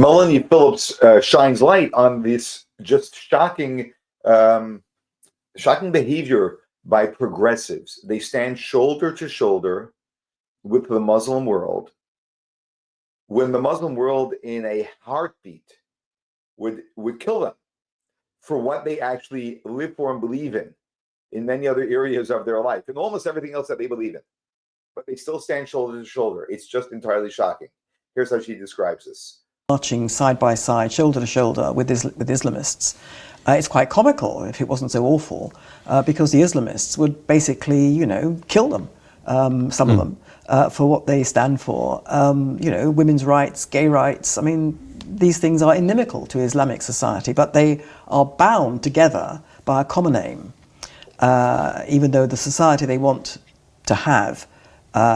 Melanie Philips shines light on this just shocking behavior by progressives. They stand shoulder to shoulder with the Muslim world, when the Muslim world in a heartbeat would kill them for what they actually live for and believe in many other areas of their life and almost everything else that they believe in. But they still stand shoulder to shoulder. It's just entirely shocking. Here's how she describes this. Marching side by side, shoulder to shoulder with Islamists. It's quite comical if it wasn't so awful, because the Islamists would basically, kill them, some of them, for what they stand for. Women's rights, gay rights. I mean, these things are inimical to Islamic society, but they are bound together by a common aim. Even though the society they want to have they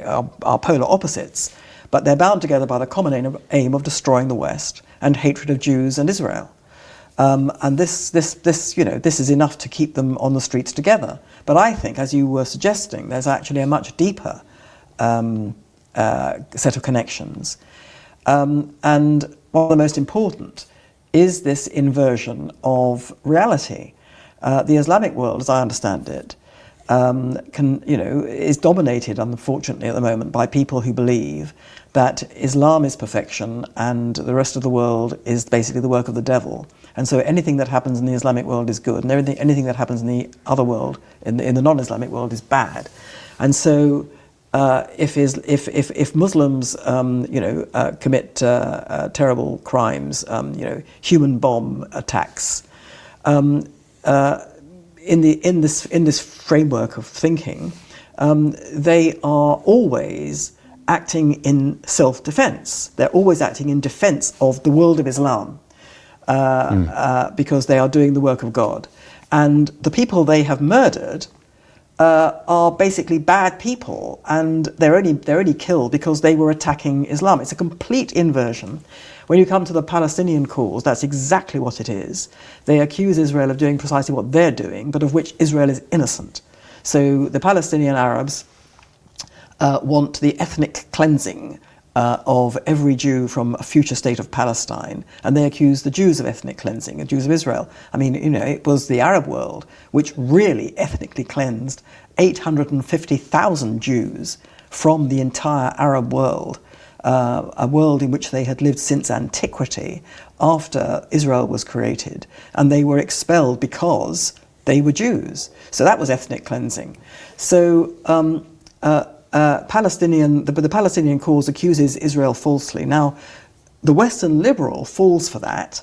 are polar opposites. But they're bound together by the common aim of destroying the West and hatred of Jews and Israel. And this is enough to keep them on the streets together. But I think, as you were suggesting, there's actually a much deeper set of connections. And one of the most important is this inversion of reality. The Islamic world, as I understand it, is dominated, unfortunately, at the moment by people who believe that Islam is perfection and the rest of the world is basically the work of the devil. And so anything that happens in the Islamic world is good, and anything that happens in the other world, in the non-Islamic world, is bad. And so if Muslims commit terrible crimes, human bomb attacks, in this framework of thinking, they are always acting in self-defense. They're always acting in defense of the world of Islam, because they are doing the work of God. And the people they have murdered are basically bad people, and they're only killed because they were attacking Islam. It's a complete inversion. When you come to the Palestinian cause, that's exactly what it is. They accuse Israel of doing precisely what they're doing, but of which Israel is innocent. So the Palestinian Arabs want the ethnic cleansing of every Jew from a future state of Palestine, and they accuse the Jews of ethnic cleansing, the Jews of Israel. I mean, it was the Arab world which really ethnically cleansed 850,000 Jews from the entire Arab world, a world in which they had lived since antiquity, after Israel was created, and they were expelled because they were Jews. So that was ethnic cleansing. So the Palestinian cause accuses Israel falsely. Now, the Western liberal falls for that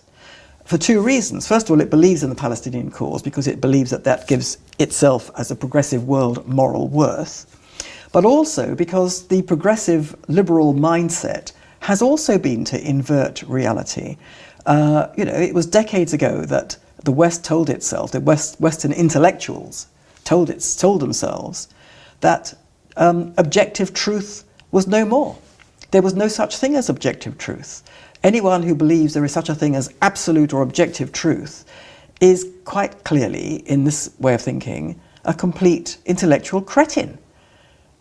for two reasons. First of all, it believes in the Palestinian cause because it believes that gives itself, as a progressive world, moral worth. But also because the progressive liberal mindset has also been to invert reality. It was decades ago that the West told itself, the Western intellectuals told themselves that objective truth was no more. There was no such thing as objective truth. Anyone who believes there is such a thing as absolute or objective truth is quite clearly, in this way of thinking, a complete intellectual cretin.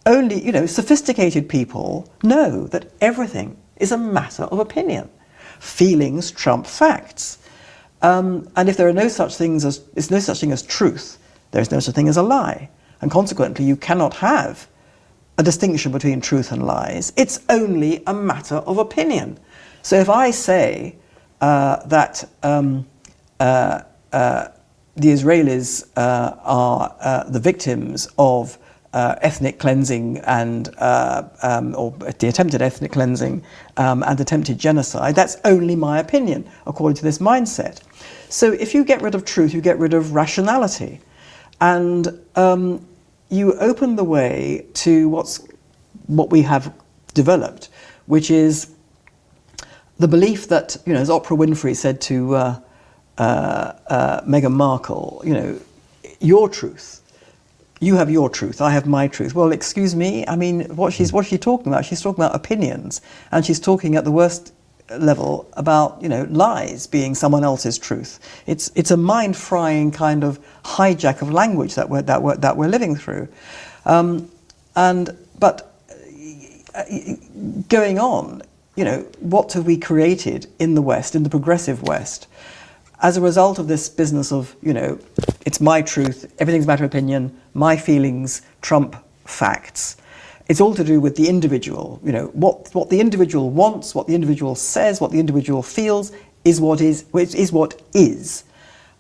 Only, sophisticated people know that everything is a matter of opinion. Feelings trump facts. And if there are no such thing as truth, there is no such thing as a lie. And consequently, you cannot have a distinction between truth and lies. It's only a matter of opinion. So if I say that the Israelis are the victims of ethnic cleansing and or the attempted ethnic cleansing and attempted genocide, that's only my opinion, according to this mindset. So if you get rid of truth, you get rid of rationality. And you open the way to what we have developed, which is the belief that, as Oprah Winfrey said to Meghan Markle, your truth. You have your truth, I have my truth. Well, excuse me, I mean, what's she talking about? She's talking about opinions, and she's talking at the worst level about, lies being someone else's truth. It's a mind-frying kind of hijack of language that we're living through. But going on, what have we created in the West, in the progressive West, as a result of this business of, it's my truth, everything's a matter of opinion, my feelings trump facts. It's all to do with the individual. What the individual wants, what the individual says, what the individual feels is what is.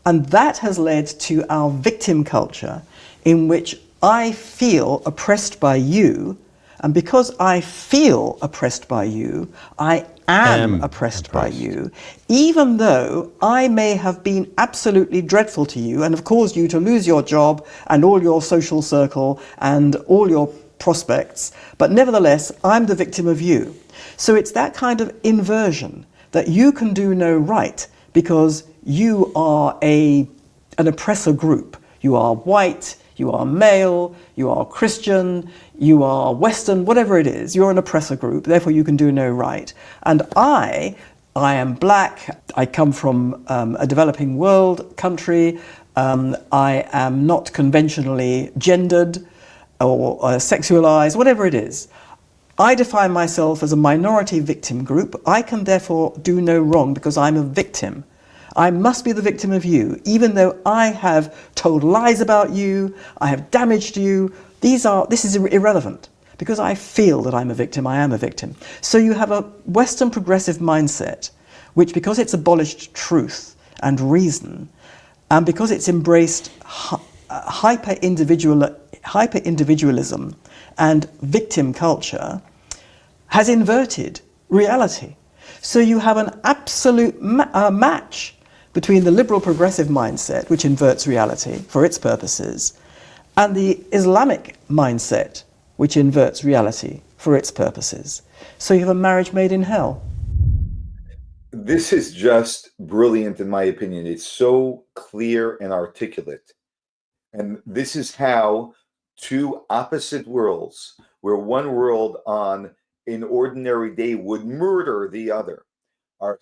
And that has led to our victim culture, in which I feel oppressed by you, and because I feel oppressed by you, I am oppressed by you, even though I may have been absolutely dreadful to you and have caused you to lose your job and all your social circle and all your prospects, but nevertheless, I'm the victim of you. So it's that kind of inversion, that you can do no right because you are an oppressor group. You are white, you are male, you are Christian, you are Western, whatever it is. You're an oppressor group, therefore you can do no right. And I am black, I come from a developing world country, I am not conventionally gendered or sexualized, whatever it is. I define myself as a minority victim group. I can therefore do no wrong because I'm a victim. I must be the victim of you, even though I have told lies about you, I have damaged you. This is irrelevant. Because I feel that I'm a victim, I am a victim. So you have a Western progressive mindset, which, because it's abolished truth and reason, and because it's embraced hyper-individualism and victim culture, has inverted reality. So you have an absolute match between the liberal progressive mindset, which inverts reality for its purposes, and the Islamic mindset, which inverts reality for its purposes. So you have a marriage made in hell. This is just brilliant, in my opinion. It's so clear and articulate. And this is how two opposite worlds, where one world on an ordinary day would murder the other, are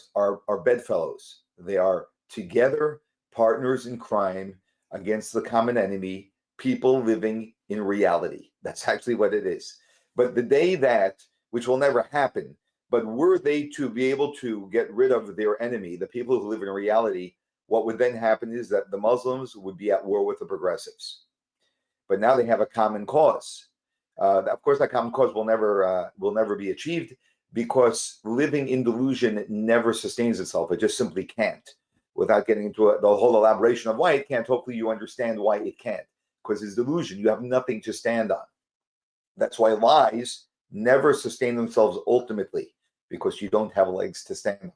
bedfellows. They are together, partners in crime against the common enemy, people living in reality. That's actually what it is. But the day that, which will never happen, but were they to be able to get rid of their enemy, the people who live in reality, what would then happen is that the Muslims would be at war with the progressives. But now they have a common cause. Of course, that common cause will never be achieved, because living in delusion never sustains itself. It just simply can't. Without getting into the whole elaboration of why it can't, hopefully you understand why it can't. Because it's delusion. You have nothing to stand on. That's why lies never sustain themselves ultimately, because you don't have legs to stand on.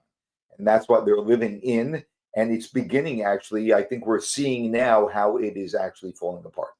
And that's what they're living in. And it's beginning, actually, I think we're seeing now how it is actually falling apart.